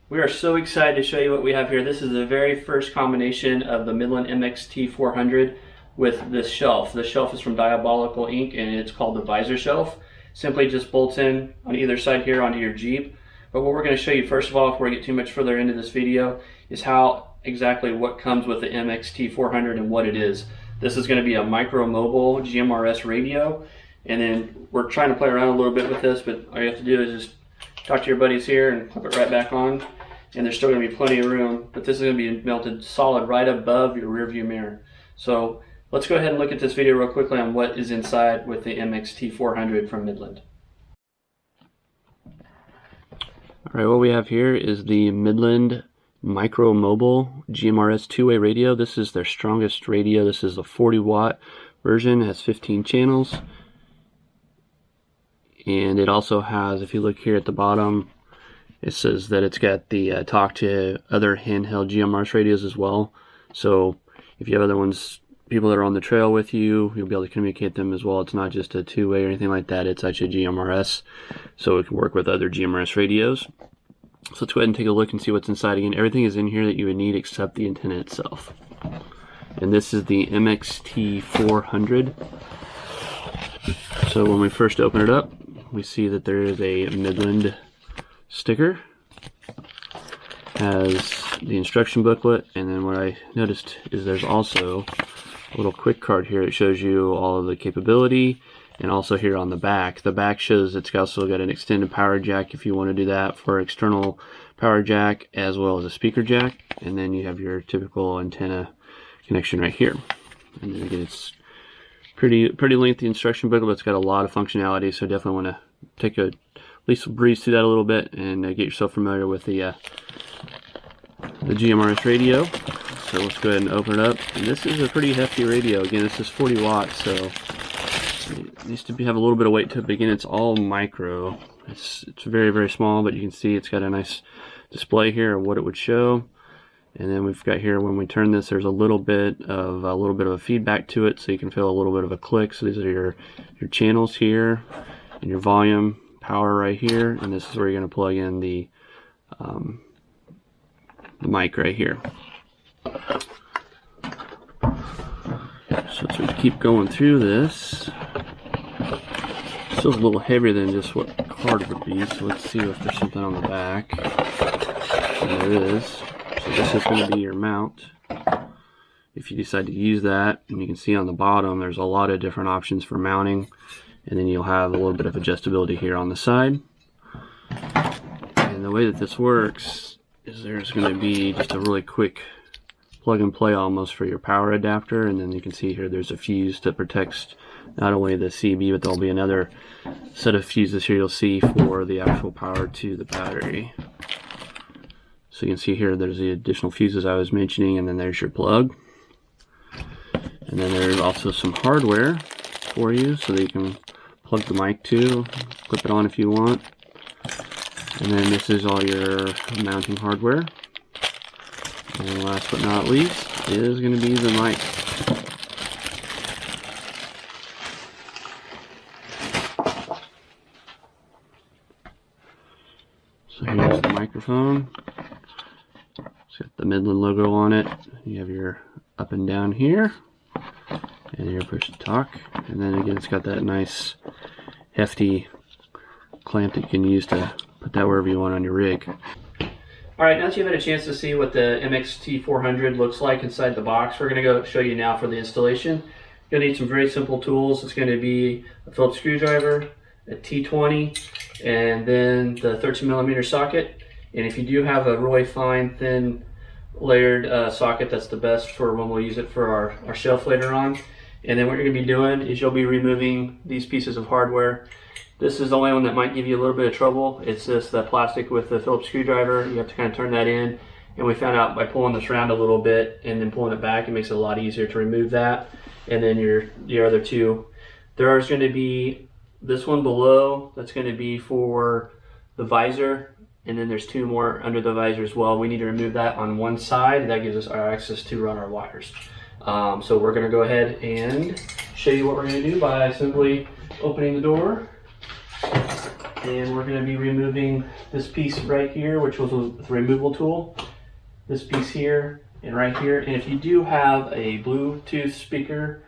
We are so excited to show you what we have here. This is the very first combination of the Midland MXT 400 with this shelf. The shelf is from Diabolical Inc and it's called the Visor Shelf. Simply just bolts in on either side here onto your Jeep. But what we're going to show you first of all, before we get too much further into this video, is how exactly what comes with the MXT 400 and what it is. This is going to be a MicroMobile GMRS radio, and then we're trying to play around a little bit with this, but all you have to do is just talk to your buddies here and flip it right back on. And there's still going to be plenty of room, but this is going to be melted solid right above your rear view mirror. So let's go ahead and look at this video real quickly on what is inside with the MXT 400 from Midland. Alright, what we have here is the Midland MicroMobile GMRS two-way radio. This is their strongest radio. This is a 40-watt version. It has 15 channels. And it also has, if you look here at the bottom, it says that it's got the talk to other handheld GMRS radios as well. So if you have other ones, people that are on the trail with you, you'll be able to communicate them as well. It's not just a two-way or anything like that. It's actually GMRS, so it can work with other GMRS radios. So let's go ahead and take a look and see what's inside. Again, everything is in here that you would need except the antenna itself. And this is the MXT 400. So when we first open it up, we see that there is a Midland sticker, has the instruction booklet, and then what I noticed is there's also a little quick card here. It shows you all of the capability, and also here on the back. The back shows it's also got an extended power jack if you want to do that for external power jack, as well as a speaker jack, and then you have your typical antenna connection right here. And then again, it's pretty lengthy instruction booklet, but it's got a lot of functionality, so definitely want to take at least breeze through that a little bit and get yourself familiar with the GMRS radio. So let's go ahead and open it up. And this is a pretty hefty radio. Again, this is 40 watts, so it needs to have a little bit of weight to it. But again, it's all micro. It's very, very small, but you can see it's got a nice display here of what it would show. And then we've got here, when we turn this, there's a little bit of a feedback to it, so you can feel a little bit of a click. So these are your channels here, and your volume, power right here, and this is where you're going to plug in the mic right here. So as we keep going through this, it feels a little heavier than just what card would be, so let's see if there's something on the back. And there is. So this is going to be your mount if you decide to use that, and you can see on the bottom there's a lot of different options for mounting, and then you'll have a little bit of adjustability here on the side. And the way that this works is there's going to be just a really quick plug and play almost for your power adapter, and then you can see here there's a fuse that protects not only the CB, but there'll be another set of fuses here you'll see for the actual power to the battery. So you can see here there's the additional fuses I was mentioning, and then there's your plug. And then there's also some hardware for you so that you can plug the mic to, clip it on if you want. And then this is all your mounting hardware. And last but not least is going to be the mic. So here's the microphone. It's got the Midland logo on it. You have your up and down here, and your push to talk. And then again, it's got that nice hefty clamp that you can use to put that wherever you want on your rig. Alright, now that you've had a chance to see what the MXT 400 looks like inside the box, we're going to go show you now for the installation. You're going to need some very simple tools. It's going to be a Phillips screwdriver, a T20, and then the 13mm socket. And if you do have a really fine, thin, layered socket, that's the best for when we'll use it for our shelf later on. And then what you're going to be doing is you'll be removing these pieces of hardware. This is the only one that might give you a little bit of trouble. It's just the plastic with the Phillips screwdriver. You have to kind of turn that in. And we found out by pulling this around a little bit and then pulling it back, it makes it a lot easier to remove that. And then your other two. There's going to be this one below. That's going to be for the visor. And then there's two more under the visor as well. We need to remove that on one side. That gives us our access to run our wires. So we're going to go ahead and show you what we're going to do by simply opening the door And we're going to be removing this piece right here, which was the removal tool. This piece here and right here. And if you do have a Bluetooth speaker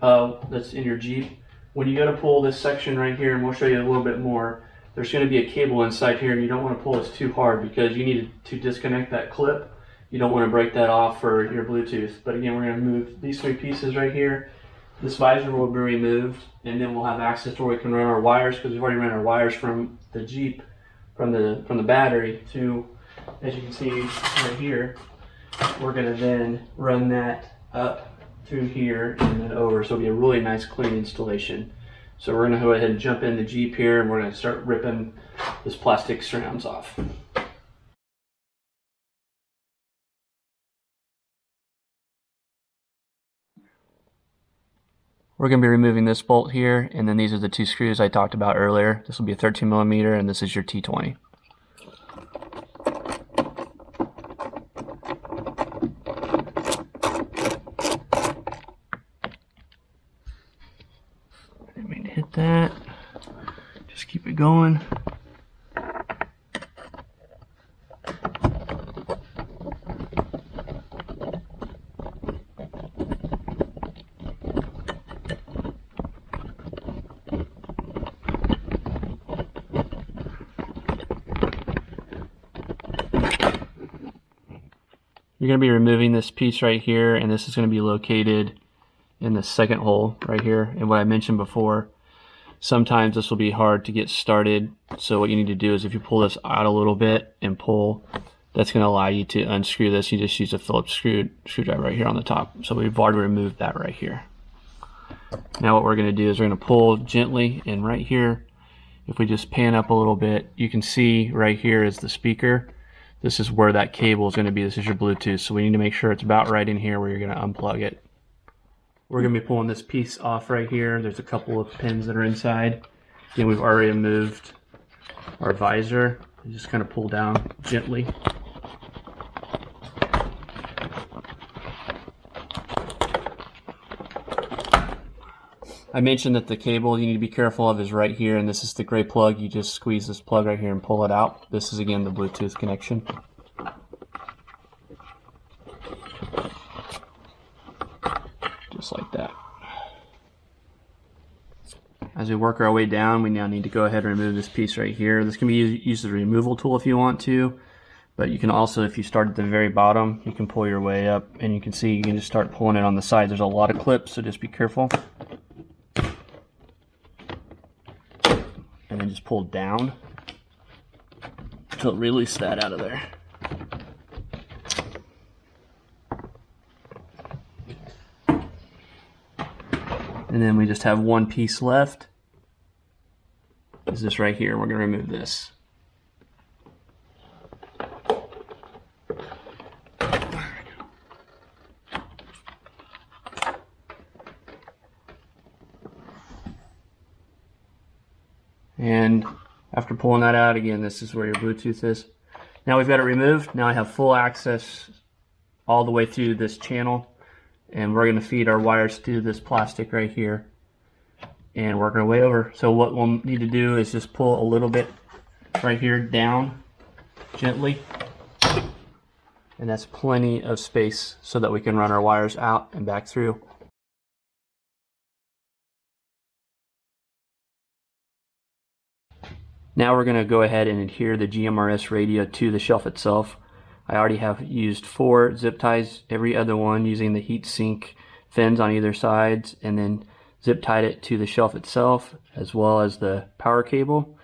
that's in your Jeep, when you go to pull this section right here, and we'll show you a little bit more, there's going to be a cable inside here, and you don't want to pull this too hard because you need to disconnect that clip. You don't want to break that off for your Bluetooth. But again, we're going to move these 3 pieces right here. This visor will be removed, and then we'll have access to where we can run our wires, because we've already run our wires from the Jeep, from the battery to, as you can see right here, we're going to then run that up through here and then over. So it'll be a really nice clean installation. So we're going to go ahead and jump in the Jeep here, and we're going to start ripping this plastic surrounds off. We're going to be removing this bolt here, and then these are the 2 screws I talked about earlier. This will be a 13mm, and this is your T20. Didn't mean to hit that. Just keep it going. You're going to be removing this piece right here, and this is going to be located in the second hole right here. And what I mentioned before, sometimes this will be hard to get started. So what you need to do is if you pull this out a little bit and pull, that's going to allow you to unscrew this. You just use a Phillips screwdriver right here on the top. So we've already removed that right here. Now what we're going to do is we're going to pull gently, and right here, if we just pan up a little bit, you can see right here is the speaker. This is where that cable is going to be. This is your Bluetooth. So we need to make sure it's about right in here where you're going to unplug it. We're going to be pulling this piece off right here. There's a couple of pins that are inside. Again, we've already removed our visor. You just kind of pull down gently. I mentioned that the cable you need to be careful of is right here, and this is the gray plug. You just squeeze this plug right here and pull it out. This is again the Bluetooth connection. Just like that. As we work our way down, we now need to go ahead and remove this piece right here. This can be used as a removal tool if you want to, but you can also, if you start at the very bottom, you can pull your way up, and you can see you can just start pulling it on the side. There's a lot of clips, so just be careful. And then just pull down to release that out of there. And then we just have one piece left. Is this right here? We're going to remove this. And after pulling that out, again, this is where your Bluetooth is. Now we've got it removed. Now I have full access all the way through this channel, and we're going to feed our wires through this plastic right here and work our way over. So what we'll need to do is just pull a little bit right here down gently, and that's plenty of space so that we can run our wires out and back through. Now we're going to go ahead and adhere the GMRS radio to the shelf itself. I already have used 4 zip ties, every other one using the heat sink fins on either sides, and then zip tied it to the shelf itself as well as the power cable.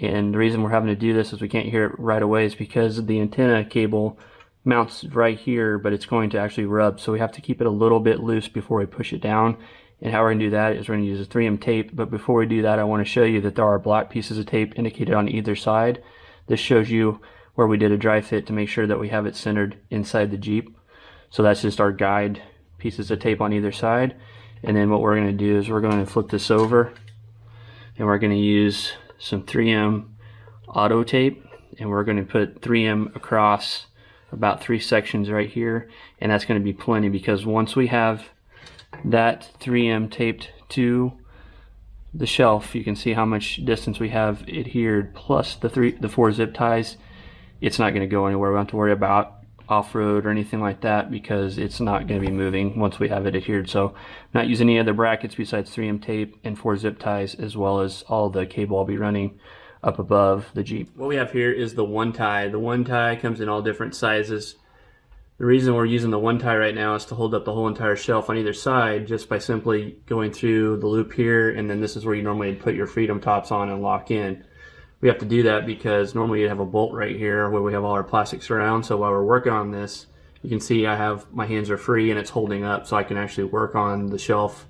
And the reason we're having to do this is we can't hear it right away is because the antenna cable mounts right here, but it's going to actually rub, so we have to keep it a little bit loose before we push it down. And how we're going to do that is we're going to use a 3M tape, but before we do that I want to show you that there are black pieces of tape indicated on either side. This shows you where we did a dry fit to make sure that we have it centered inside the Jeep. So that's just our guide pieces of tape on either side. And then what we're going to do is we're going to flip this over, and we're going to use some 3M auto tape, and we're going to put 3M across about 3 sections right here, and that's going to be plenty, because once we have that 3M taped to the shelf, you can see how much distance we have adhered, plus the 4 zip ties. It's not going to go anywhere. We don't have to worry about off-road or anything like that because it's not going to be moving once we have it adhered. So I'm not using any other brackets besides 3M tape and 4 zip ties, as well as all the cable I'll be running up above the Jeep. What we have here is the one tie. The one tie comes in all different sizes. The reason we're using the one tie right now is to hold up the whole entire shelf on either side just by simply going through the loop here, and then this is where you normally put your Freedom tops on and lock in. We have to do that because normally you have a bolt right here where we have all our plastics around. So while we're working on this, you can see I have my hands are free and it's holding up, so I can actually work on the shelf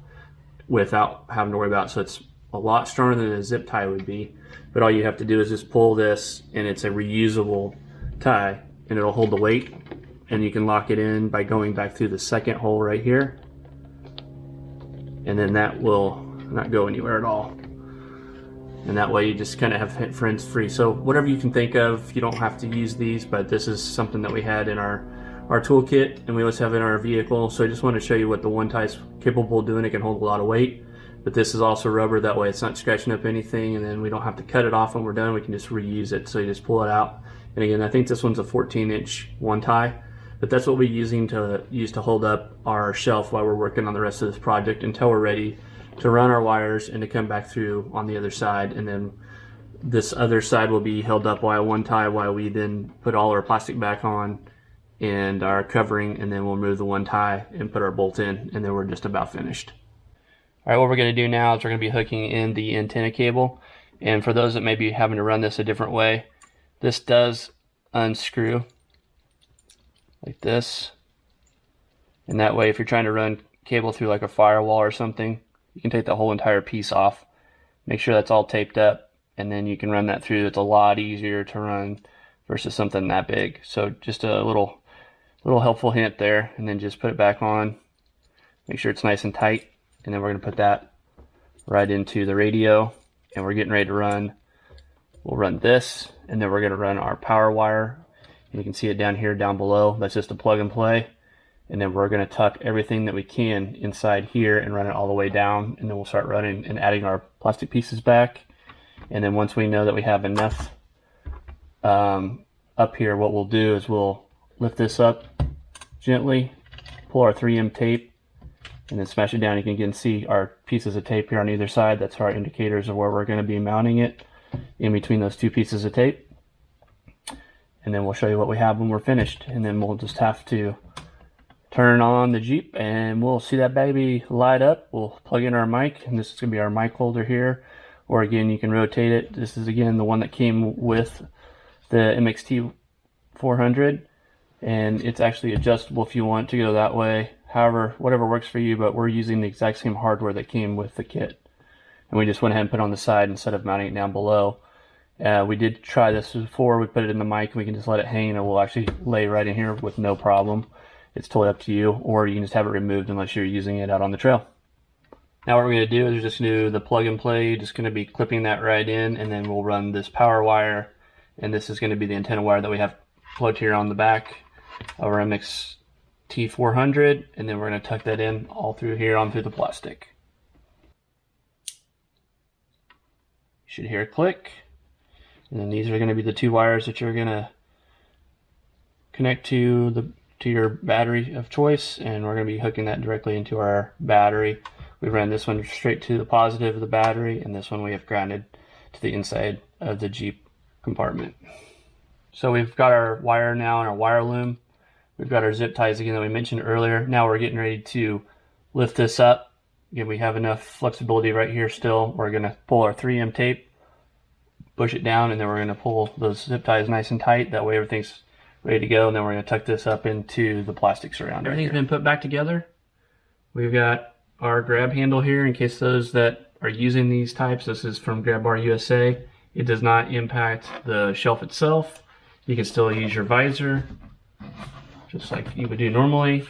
without having to worry about it. So it's a lot stronger than a zip tie would be, but all you have to do is just pull this, and it's a reusable tie, and it'll hold the weight, and you can lock it in by going back through the second hole right here, and then that will not go anywhere at all. And that way you just kind of have friends free. So whatever you can think of, you don't have to use these, but this is something that we had in our toolkit, and we always have in our vehicle. So I just want to show you what the one tie is capable of doing. It can hold a lot of weight, but this is also rubber, that way it's not scratching up anything, and then we don't have to cut it off when we're done. We can just reuse it. So you just pull it out. And again, I think this one's a 14-inch one tie, but that's what we're using to hold up our shelf while we're working on the rest of this project until we're ready to run our wires and to come back through on the other side. And then this other side will be held up by one tie while we then put all our plastic back on and our covering, and then we'll remove the one tie and put our bolt in, and then we're just about finished. All right, what we're going to do now is we're going to be hooking in the antenna cable. And for those that may be having to run this a different way, this does unscrew like this. And that way, if you're trying to run cable through like a firewall or something, you can take the whole entire piece off, make sure that's all taped up, and then you can run that through. It's a lot easier to run versus something that big. So just a little helpful hint there, and then just put it back on, make sure it's nice and tight, and then we're going to put that right into the radio, and we're getting ready to run. We'll run this, and then we're going to run our power wire, and you can see it down here down below. That's just a plug and play. And then we're going to tuck everything that we can inside here and run it all the way down, and then we'll start running and adding our plastic pieces back. And then once we know that we have enough up here, what we'll do is we'll lift this up gently, pull our 3M tape, and then smash it down. You can again see our pieces of tape here on either side. That's our indicators of where we're going to be mounting it in between those two pieces of tape. And then we'll show you what we have when we're finished, and then we'll just have to turn on the Jeep and we'll see that baby light up. We'll plug in our mic, and this is going to be our mic holder here, or again you can rotate it. This is again the one that came with the MXT 400, and it's actually adjustable if you want to go that way. However, whatever works for you, but we're using the exact same hardware that came with the kit, and we just went ahead and put it on the side instead of mounting it down below. We did try this before. We put it in the mic and we can just let it hang, and it will actually lay right in here with no problem. It's totally up to you, or you can just have it removed unless you're using it out on the trail. Now what we're going to do is we're just going to do the plug and play, just going to be clipping that right in, and then we'll run this power wire, and this is going to be the antenna wire that we have plugged here on the back of our MXT 400, and then we're going to tuck that in all through here onto the plastic. You should hear a click, and then these are going to be the two wires that you're going to connect to your battery of choice, and we're going to be hooking that directly into our battery. We ran this one straight to the positive of the battery, and this one we have grounded to the inside of the Jeep compartment. So we've got our wire now in our wire loom. We've got our zip ties again that we mentioned earlier. Now we're getting ready to lift this up. Again, we have enough flexibility right here still. We're going to pull our 3M tape, push it down, and then we're going to pull those zip ties nice and tight. That way everything's ready to go, and then we're going to tuck this up into the plastic surround. Everything's been put back together. We've got our grab handle here in case those that are using these types. This is from Grabar USA. It does not impact the shelf itself. You can still use your visor just like you would do normally.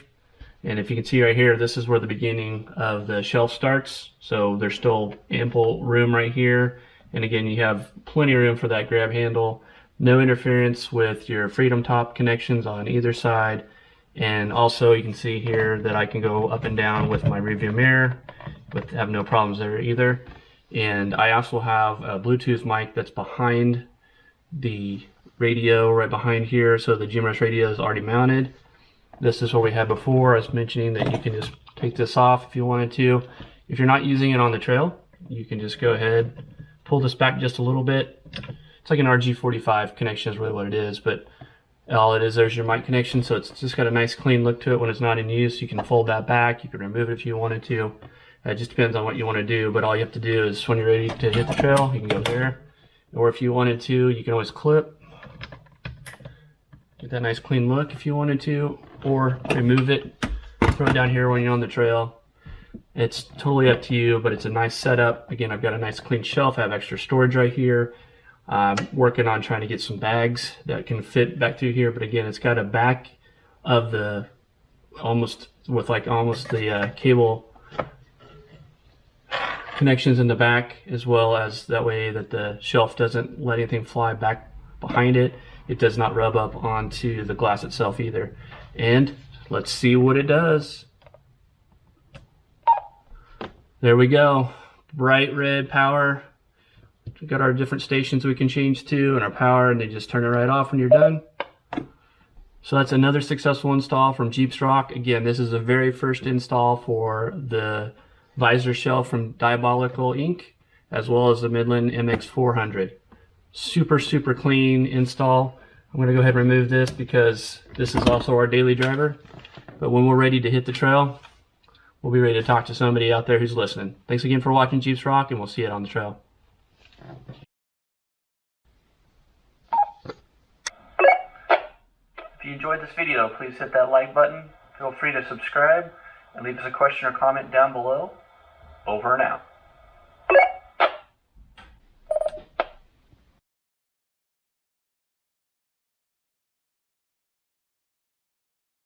And if you can see right here, this is where the beginning of the shelf starts. So there's still ample room right here. And again, you have plenty of room for that grab handle. No interference with your Freedom top connections on either side. And also you can see here that I can go up and down with my rearview mirror, but have no problems there either. And I also have a Bluetooth mic that's behind the radio, right behind here, so the GMRS radio is already mounted. This is what we had before. I was mentioning that you can just take this off if you wanted to. If you're not using it on the trail, you can just go ahead, pull this back just a little bit. It's like an RG45 connection is really what it is, but all it is, there's your mic connection, so it's just got a nice clean look to it when it's not in use. You can fold that back, you can remove it if you wanted to. It just depends on what you want to do, but all you have to do is when you're ready to hit the trail, you can go there. Or if you wanted to, you can always clip. Get that nice clean look if you wanted to, or remove it, throw it down here when you're on the trail. It's totally up to you, but it's a nice setup. Again, I've got a nice clean shelf. I have extra storage right here. I'm working on trying to get some bags that can fit back through here, but again, it's got a back of the almost the cable connections in the back, as well as that way that the shelf doesn't let anything fly back behind it. It does not rub up onto the glass itself either. And let's see what it does. There we go. Bright red power. We've got our different stations we can change to and our power, and they just turn it right off when you're done. So that's another successful install from Jeep's Rock. Again, this is the very first install for the Visor Shelf from Diabolical Inc, as well as the Midland MX400. Super, super clean install. I'm going to go ahead and remove this because this is also our daily driver. But when we're ready to hit the trail, we'll be ready to talk to somebody out there who's listening. Thanks again for watching Jeep's Rock, and we'll see you on the trail. If you enjoyed this video, please hit that like button. Feel free to subscribe and leave us a question or comment down below. Over and out.